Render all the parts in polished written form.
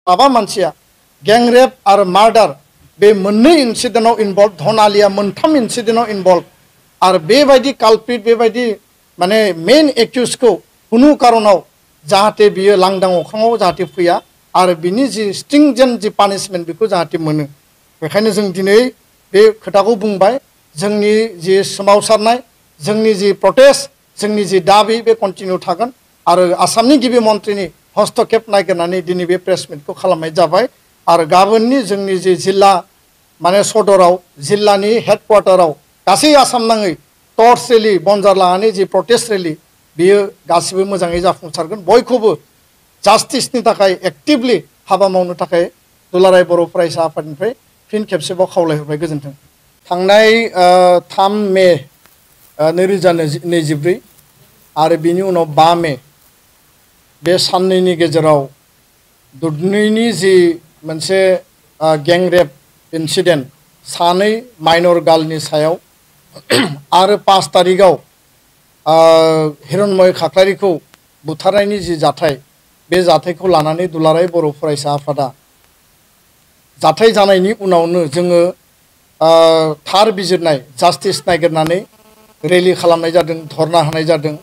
साबा मानसिया gang rape आरो मार्डार बे मोननै इनसिडेन्टआव इनभल्व धनालिया मोनथाम इनसिडेन्टआव इनभल्व आरो बेबायदि कालप्रिट बेबायदि माने मेन एक्यूजखौ कुनु कारनाव जाहाथे बियो लांदां अख्राङाव जाहाथे फैया आरो बिनि जि स्ट्रिंजेन्ट जि पानिशमेन्ट बेखौ जाहाथे मोनो बेखायनो जों दिनै बे खोथाखौ बुंबाय जोंनि जि सोमावसारनाय जोंनि जि प्रटेस्ट जोंनि जि दाबि बे कन्टिनिउ थागोन आरो आसामनि गिबि मन्थ्रिनि हस्तक्षेप नागिरनानै दिनै बे प्रेस मिटखौ खालामनाय जाबाय आरो गाबोननि जोंनि जि जिल्ला माने सदराव जिल्लानि हेडक्वार्टाराव गासै आसाम नाङै टर्च रेलि बनजार लानानै जि प्रटेस्ट रेलि बियो गासिबो मोजाङै जाफुंसारगोन बयखौबो जास्टिसनि थाखाय एक्टिभलि हाबा मावनो थाखाय दुलाराय बर' फरायसा आफादनिफ्राय फिन खेबसेबाव खावलायहरबाय गोजोन्थों। थांनाय 3 मे 2024 आरो बिनि उनाव 5 मे बे साननैनि गेजेराव दुधनैनि जि मोनसे गैंग रेप इनसिडेन्ट सानै माइनर गार्लनि सायाव आरो 5 तारिखआव हिरण्मय खाख्लारिखौ बुथारनायनि जि जाथाय बे जाथायखौ लानानै दुलाराय बर' फरायसा आफादा जाथाय जानायनि उनावनो जोङो थार बिजिरनाय जास्टिस नागिरनानै रेलि खालामनाय जादों धरना होनाय जादों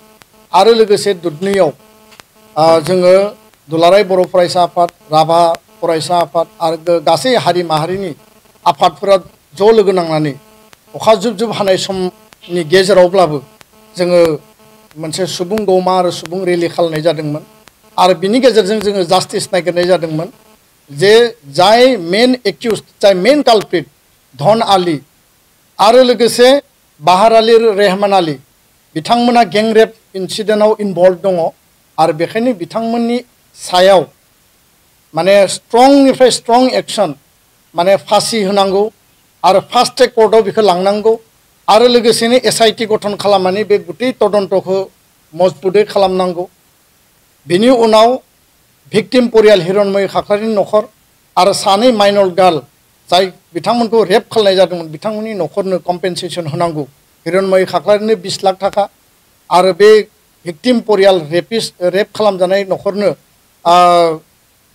आरो लोगोसे दुधनैयाव जोङो दुलाराय बर' फरायसा आफाद राभा फरायसा आफाद आरो गासै हारि माहारिनि आफादफोरा ज' लोगो नांनानै अखा जुब जुब हानाय समनि गेजेरावब्लाबो जोङो मोनसे सुबुं गौमा आरो सुबुं रेलि खालामनाय जादोंमोन आरो बिनि गेजेरजों जोङो जास्टिस नागिरनाय जादोंमोन जे जाय मेन एक्यूज जाय मेन कालप्रिट धन आली आरो लोगोसे बाहार आली रेहमान आली बिथांमोना गैंग रेप इनसिडेन्टआव इनभल्व दङ आरो बेखायनो बिथांमोननि सायाव माने स्ट्रंनिफ्राय स्ट्रं एक्शन माने फासि होनांगौ आरो फास्ट ट्रेक कर्टआव बेखौ लांनांगौ आरो लोगोसेनो SIT गठन खालामनानै बे गुटै तदन्तखौ मजबुतै खालामनांगौ बेनि उनाव भिक्टिम परियाल हिरण्मय खाख्लारिनि नखर आरो सानै माइनर गार्ल जाय बिथांमोनखौ रेप खालामनाय जादोंमोन बिथांमोननि नखरनो कम्पेनसेसन होनांगौ हिरण्मय खाख्लारिनो 20 लाख थाखा आरो बे भिक्टिम परियाल रेप खालामजानाय नखरनो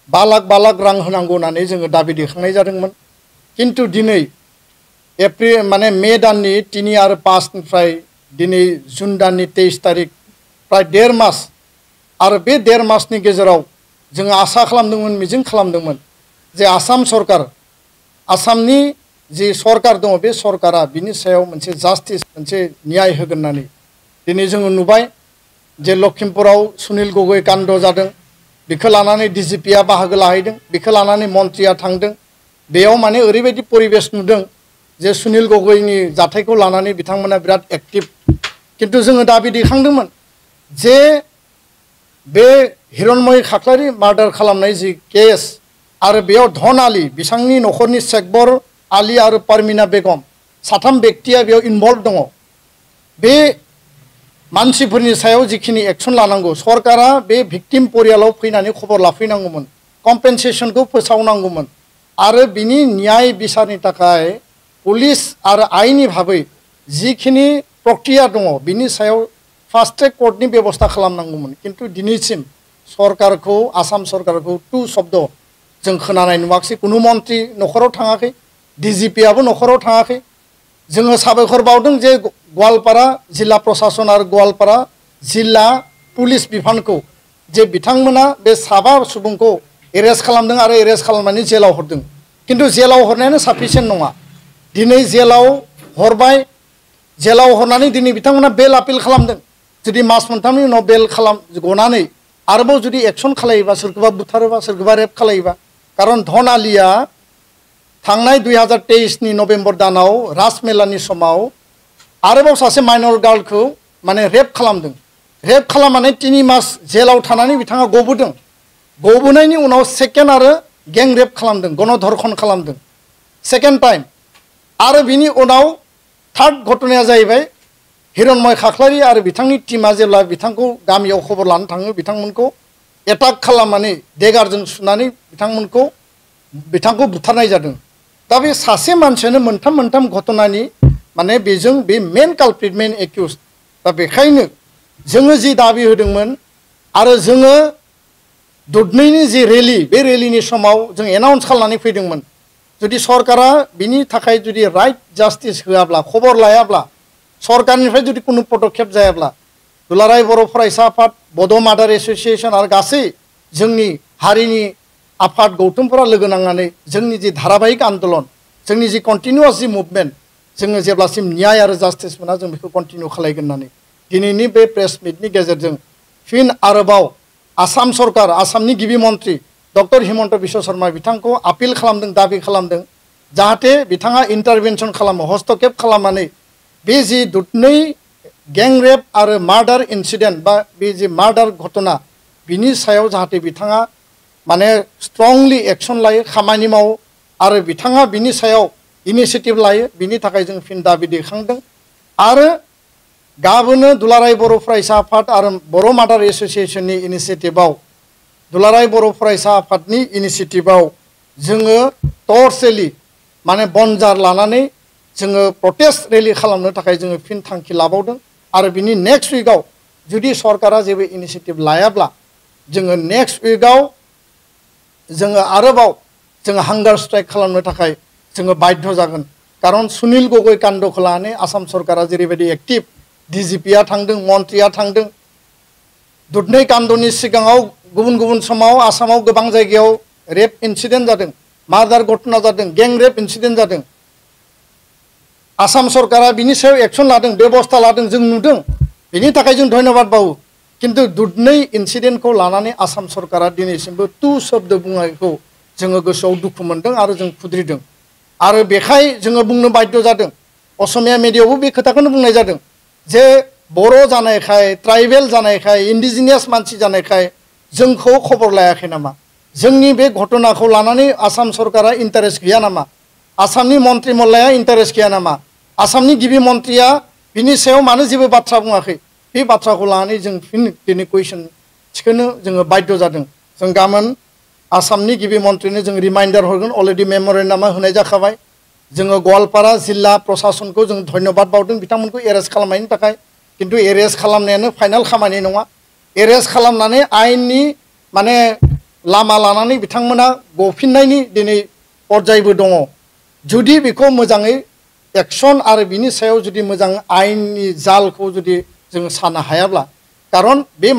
5 लाख रां होनांगौ होननानै जोङो दाबि दैखांनाय जादोंमोन किन्तु दिनै एप्रिल माने मे दाननि 3 आरो 5 निफ्राय दिनै जुन दाननि 23 तारिख प्राय 1.5 मास आरो बे 1.5 मासनि गेजेराव जोङो आसा खालामदोंमोन मिजिं खालामदोंमोन जे आसाम सरकार आसामनि जि सरकार दङ बे सरकारा बिनि सायाव मोनसे जास्टिस मोनसे न्याय होगोन होननानै दिनै जोङो नुबाय जे लखिमपुराव सुनील गगৈ काण्ड जादों बेखौ लानानै DGPआ बाहागो लाहैदों बेखौ लानानै मन्थ्रिया थांदों बेयाव माने ओरैबायदि परिबेस नुदों जे सुनील गगैनि जाथायखौ लानानै बिथांमोना बिराद एक्टिभ किन्तु जोङो दाबि दैखांदोंमोन जे बे हिरण्मय खाख्लारि मार्डार खालामनाय जि केस आरो बेयाव धन आली बिथांनि नखरनि शेखबर आली आरो परमिना बेगम 3 व्यक्तिया बेयाव इनभल्व दङ बे मानसिफोरनि सायाव जिखिनि एक्शन लानांगौ सरकारा बे भिक्टिम परियालाव फैनानै खबर लाफैनांगौमोन कम्पेनसेसनखौ फोसावनांगौमोन आरो बिनि न्याय बिसारनि थाखाय पुलिस आरो आइननि भाबै जिखिनि प्रक्रिया दङ बिनि सायाव फास्ट ट्रेक कर्टनि बेबस्था खालामनांगौमोन किन्तु दिनैसिम सरकारखौ आसाम सरकारखौ 2 शब्द जों खोनानाय नुवाखै कुनु मन्थ्रि नखराव थाङाखै DGPआबो नखराव थाङाखै जोङो साबायखर बावदों जे गवालपारा जिल्ला प्रशासन आरो गवालपारा जिल्ला पुलिस बिफानखौ जे बिथांमोना बे साबा सुबुंखौ एरेस्ट खालामदों आरो एरेस्ट खालामनानै जेलाव हरदों किन्तु जेलाव हरनायानो साफिसियेन्ट नङा दिनै जेलाव हरबाय जेलाव हरनानै दिनै बिथांमोना बेल आपिल खालामदों जुदि मास मोनथामनि उनाव बेल गनानै आरोबाव जुदि एक्शन खालायोबा सोरखौबा बुथारोबा सोरखौबा रेप खालायोबा कारन धन आलीया थांनाय 2023 नि नभेम्बर दानाव राजमेलानि समाव आरोबाव सासे माइनर गार्लखौ माने रेप खालामदों रेप खालामनानै 3 मास जेलाव थानानै बिथाङा गबोदों गबोनायनि उनाव सेकेन्ड आरो गैंग रेप खालामदों गणधर्षण खालामदों सेकेन्ड टाइम आरो बिनि उनाव थार्ड घटनाया जाहैबाय हिरण्मय खाख्लारि आरो बिथांनि टीमा जेब्ला बिथांखौ गामियाव खबर लानो थाङो बिथांमोनखौ एटाक खालामनानै देगारजों सुनानै बिथांखौ बुथारनाय जादों दा बे सासे मानसियानो मोनथाम घटनानि माने बेजों बे मेन कालप्रिट मेन एक्यूज दा बेखायनो जोङो जि दाबि होदोंमोन आरो जोङो दुधनैनि जि रेलि बे रेलिनि समाव जों एनाउन्स खालामनानै फैदोंमोन जुदि सरकारा बिनि थाखाय जुदि राइट जास्टिस होआब्ला खबर लायाब्ला सरकारनिफ्राय जुदि कोनो पदक्षेप जायाब्ला दुलाराय बर' फरायसा आफाद बड' मादार एस'सिएशन आरो गासै जोंनि हारिनि आफाद गौथुमफोरा लोगो नांनानै जोंनि जि धाराबाहिक आन्दलन जोंनि जि कन्टिनिउआस जि मुभमेन्ट जोङो जेब्लासिम न्याय आरो जास्टिस मोना जों बेखौ कन्टिनिउ खालायगोन होननानै दिनैनि बे प्रेस मिटनि गेजेरजों फिन आरोबाव आसाम सरकार आसामनि गिबि मन्त्रि डक्टर हिमन्त बिश्व शर्मा बिथांखौ आपिल खालामदों दाबि खालामदों जाहाथे बिथाङा इन्टारभेनसन खालामो हस्तक्षेप खालामनानै बे जि दुधनै गैंग रेप आरो मार्डार इन्सिडेन्ट बा बे जि मार्डार घटना बिनि सायाव जाहाथे बिथाङा माने स्ट्रंलि एक्शन लायो खामानि मावो आरो बिथाङा बिनि सायाव इनिशिएटिभ लायो बिनि थाखाय जों फिन दाबि दैखांदों आरो गाबोनो दुलाराय बर' फरायसा आफाद आरो बर' मादार एस'सिएशननि इनिशिएटिभआव दुलाराय बर' फरायसा आफादनि इनिशिएटिभआव जोङो टर्च रेलि माने बनजार लानानै जोङो प्रटेस्ट रेलि खालामनो थाखाय जोङो फिन थांखि लाबावदों आरो बिनि नेक्स्ट उइकआव जुदि सरकारा जेबो इनिशिएटिभ लायाब्ला जोङो नेक्स्ट उइकआव जोङो आरोबाव जोङो हांगार स्ट्राइक खालामनो थाखाय जोङो बाध्य जागोन कारण सुनील गगৈ काण्डखौ लानानै आसाम सरकारा जेरैबायदि एक्टिभ डिजिपिआ थांदों मन्त्रिया थांदों दुधनै काण्डनि सिगाङाव गुबुन गुबुन समाव आसामाव गोबां जायगायाव रेप इन्सिडेन्ट जादों मार्डार घटना जादों गैंग रेप इन्सिडेन्ट जादों आसाम सरकारा बिनि सायाव एक्शन लादों बेबस्था लादों जों नुदों बिनि थाखाय जों धन्यबाद बावो किन्तु दुधनै इन्सिडेन्टखौ लानानै आसाम सरकारा दिनैसिमबो तु शब्द बुंनायखौ जोङो गोसोआव दुखु मोनदों आरो जों खुद्रिदों आरो बेखाय जोङो बुंनो बाध्य जादों असमिया मिडियायावबो बे खोथाखौनो बुंनाय जादों जे बर' जानायखाय ट्राइबेल जानायखाय इन्डिजिनियास मानसि जानायखाय जोंखौ खबर लायाखै नामा जोंनि बे घटनाखौ लानानै आसाम सरकारा इन्टारेस्ट गैया नामा आसामनि मन्त्रि मल्लाया इन्टारेस्ट गैया नामा आसामनि गिबि मन्त्रिया बिनि सायाव मानो जेबो बाथ्रा बुङाखै बे बाथ्राखौ लानानै जों फिन दिनै कुइसन थिखोनो जोङो बाध्य जादों जों गाबोन आसामनि गिबि मन्त्रिनो जों रिमाइन्डार हरगोन अलरेडि मेम'रेन्डामा होनाय जाखाबाय जोङो गवालपारा जिल्ला प्रशासनखौ जों धन्यबाद बावदों बिथांमोनखौ एरेस्ट खालामनायनि थाखाय किन्तु एरेस्ट खालामनायानो फाइनाल खामानि नङा एरेस्ट खालामनानै आयेननि माने लामा लानानै बिथांमोना गफिननायनि दिनै पर्यायबो दङ जुदि बेखौ मोजाङै एक्शन आरो बिनि सायाव जुदि मोजां आयेननि जालखौ जुदि जों साननो हायाब्ला कारण बे